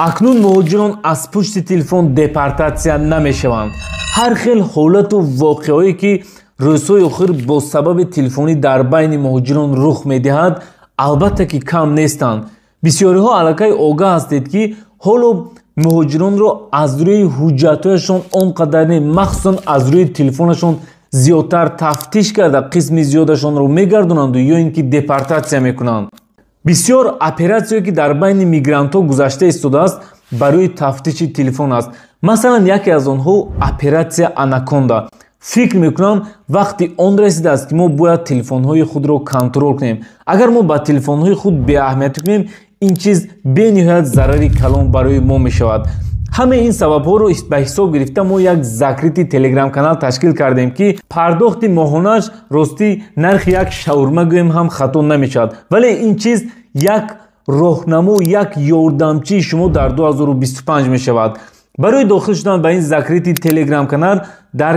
акнун муҳоҷирон аз пушти телефон депортатсия намешаванд. ҳар хел ҳолату воқеое ки рӯзҳои охир бо сабаби телефонӣ дар байни муҳоҷирон рух медиҳад албатта ки кам нестанд. бисёриҳо аллакай огаҳ ҳастед ки ҳоло муҳоҷиронро аз рӯи ҳуҷҷатҳояшон он қадар не махсусан аз рӯи телефонашон зиёдтар тафтиш карда қисми зиёдашонро мегардонанду ё ин ки депортатсия мекунанд. бисёр оператсие ки дар байни мигрантҳо гузашта истодааст барои тафтиши телефон аст. масалан яке аз онҳо оператсия анаконда. фикр мекунам вақти он расидааст ки мо бояд телефонҳои худро контрол кунем. агар мо ба телефонҳои худ беаҳамиятӣ кунем ин чиз бениҳоят зарари калон барои мо мешавад. ҳамаи ин сабабҳоро ба ҳисоб гирифта мо як закрити телеграм-канал ташкил кардем ки пардохти моҳонааш рости нархи як шаурма гӯем ҳам хато намешавад, вале ин чиз як роҳнамо, як ёрдамчии шумо дар 2025 мешавад. барои дохил шудан ба ин закрити телеграм-канал дар